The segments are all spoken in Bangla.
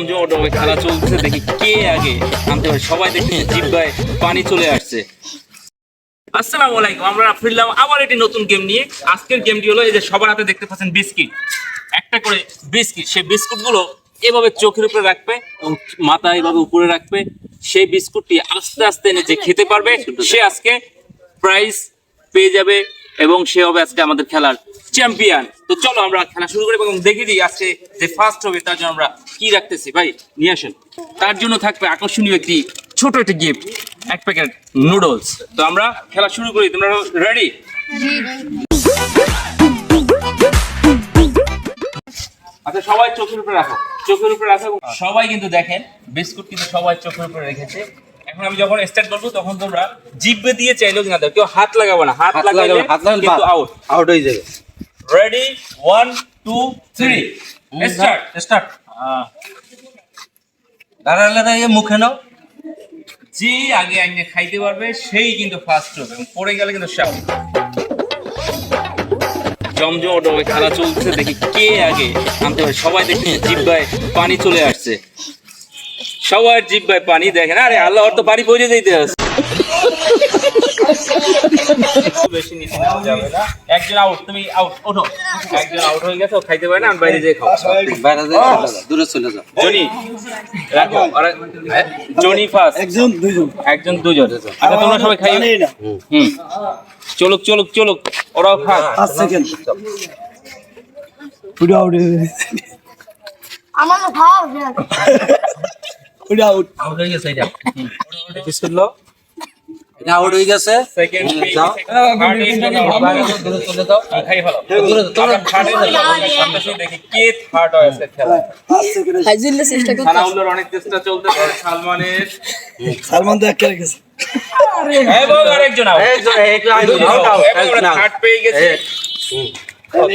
জমজমাট খেলা চলছে, দেখি কে আগে আনতে পারে। সবাই দেখতে জিহ্বায় পানি চলে আসছে। আসসালামু আলাইকুম, আমরা ফিরলাম আবার একটি নতুন গেম নিয়ে। আজকের গেমটি হলো এই যে সবার হাতে দেখতে পাচ্ছেন বিস্কিট, একটা করে বিস্কিট। সেই বিস্কুটগুলো এভাবে চোখের উপরে রাখবে এবং মাথা এভাবে উপরে রাখবে। সেই বিস্কুটটি আস্তে আস্তে এনে যে খেতে পারবে সে আজকে প্রাইজ পেয়ে যাবে এবং সে হবে আজকে আমাদের খেলার চ্যাম্পিয়ন। তো চলো আমরা খেলা শুরু করি এবং দেখে দিই আজকে যে ফার্স্ট হবে তার জন্য আমরা কি রাখতেছি। ভাই নিয়ে আসেন। তার জন্য থাকবে আকর্ষণীয় একটি ছোট একটি গিফট, এক প্যাকেট নুডলস। তো আমরা খেলা শুরু করি, তোমরা রেডি? আচ্ছা সবাই চোখের উপরে রাখো, চোখের উপরে রাখো। সবাই কিন্তু দেখেন বিস্কুট কিন্তু সবাই চোখের উপরে রেখেছে। এখন আমি যখন স্টার্ট করবো তখন তোমরা জিভে দিয়ে চাইলেও না দাও, কেউ হাত লাগাবে না। হাত লাগালে কিন্তু আউট, আউট হয়ে যাবে। Ready 1 2 3 start start. দাঁড়ালে মুখে নাও, যে আগে আগে খাইতে পারবে সেই কিন্তু ফার্স্ট হবে এবং পড়ে গেলে কিন্তু শাউট। জমজমাট খেলা চলছে, দেখি কে আগে আনতে পারে। সবাই দেখতে জিহ্বায় পানি চলে আসছে, সবার জিহ্বায় পানি। দেখেন আরে আল্লাহ, ওর তো পানি পৌঁছে যেতে আছে। বেশি নিচে নেওয়া যাবে না। একজন আউট, তুমি আউট, ওঠো। একজন আউট হয়ে গেছে, ও খাইতে পারে না, আমি বাইরে যেয়ে খাও। বাইরে যেয়ে দূরে চলে যাও। জনি রাখো, আর জনি ফার্স্ট। একজন দুজন, একজন দুজন। আচ্ছা তোমরা সবাই খাইও। চলুক চলুক চলুক, ওরাও খাক। 5 সেকেন্ড। পুরো আউট হয়ে গেছে। আমার খাও না। পুরো আউট, আউট হয়ে গেছে। এটা বিস্কুট লো, এটা আউট হয়ে গেছে। সেকেন্ড যাও, দূরে চলে যাও, খাই ভালো। দূরে তোমরা খাটে যাও, সামনে এসে দেখি কে থার্ড হয়েছে খেলা। 5 সেকেন্ড হাইজিলের চেষ্টা করতে। সানাউল্লাহর অনেক চেষ্টা চলতে, সালমানের, সালমান তো একা গেছে। আরে এই বল, আরেকজন আউট, একজন আউট আউট, আমরা থার্ড পেয়ে গেছি।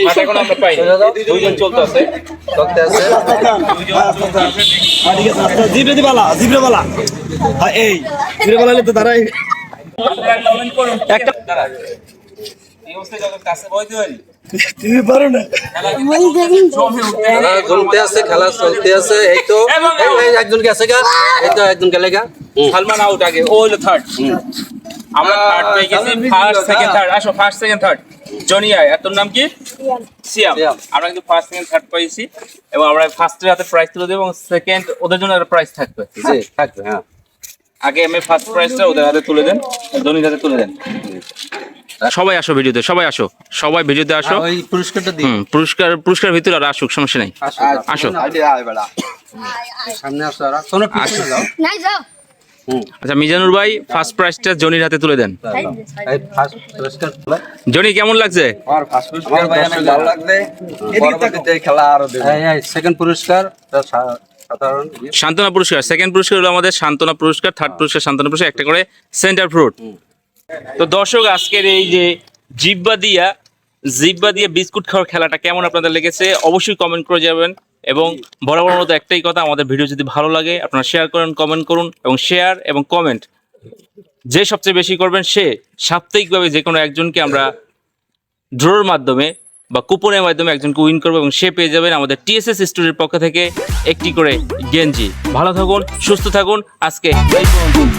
হাতে কোন আমরা পাই দুইজন চলতে আছে, চলতে আছে দুইজন চলতে আছে। ঠিক আছে, আচ্ছা জিবরে দিবালা, জিবরে বালা। হ্যাঁ এই জিবরে বালালে তো দাঁড়াই। আপনারা কমেন্ট করুন একটা দাঁড়া। এই অবস্থায় যখন কাছে বইতে পারি তুমি পারো না। খেলা চলতে আছে, খেলা চলতে আছে। এই তো একজন গেছে গা, এই তো একজন গেলে গা। সালমান আউট আগে, ও হলো থার্ড। আমরা থার্ড পেয়ে গেছি, ফার্স্ট সেকেন্ড থার্ড। আসো ফার্স্ট সেকেন্ড থার্ড। জনি আয়, তোর নাম কি? সিয়াম। আমরা কিন্তু ফার্স্ট সেকেন্ড থার্ড পাইছি এবং আমরা ফার্স্টের হাতে প্রাইজ তুলে দেব এবং সেকেন্ড ওদের জন্য একটা প্রাইজ থাকবে। জি থাকবে। হ্যাঁ আগে আমি ফার্স্ট প্রাইজটা ওদের হাতে তুলে দেন, জনির হাতে তুলে দেন। সবাই আসো ভিডিওতে, সবাই আসো, সবাই ভিডিওতে আসো। ওই পুরস্কারটা দিই। পুরস্কার ভিতরে আর আসুক, সমস্যা নাই। আসো সামনে আসো, আর তোমরা পিছনে যাও। নাই যাও। আচ্ছা মিজানুর ভাই ফার্স্ট প্রাইজটা জনির হাতে তুলে দেন। জনি কেমন লাগছে? আমার ফার্স্ট পুরস্কার ভাই অনেক ভালো লাগছে। এদিকে খেলা আরো দেব। এই সেকেন্ড পুরস্কার সাধারণ সান্তনা পুরস্কার। সেকেন্ড পুরস্কার হলো আমাদের সান্তনা পুরস্কার, থার্ড পুরস্কার সান্তনা পুরস্কার, একটা করে সেন্টার ফ্রুট। তো দর্শক আজকের এই যে জিহ্বা দিয়ে বিস্কুট খাওয়ার খেলাটা কেমন আপনাদের লেগেছে অবশ্যই কমেন্ট করে যাবেন। এবং বরাবর মতো একটাই কথা, আমাদের ভিডিও যদি ভালো লাগে আপনারা শেয়ার করুন, কমেন্ট করুন এবং শেয়ার এবং কমেন্ট যে সবচেয়ে বেশি করবেন সে সাপ্তাহিকভাবে যে কোনো একজনকে আমরা ড্রোর মাধ্যমে বা কুপনের মাধ্যমে একজনকে উইন করবো এবং সে পেয়ে যাবেন আমাদের TSS স্টুডিওর পক্ষ থেকে একটি করে গেঞ্জি। ভালো থাকুন, সুস্থ থাকুন, আজকে এই পর্যন্ত।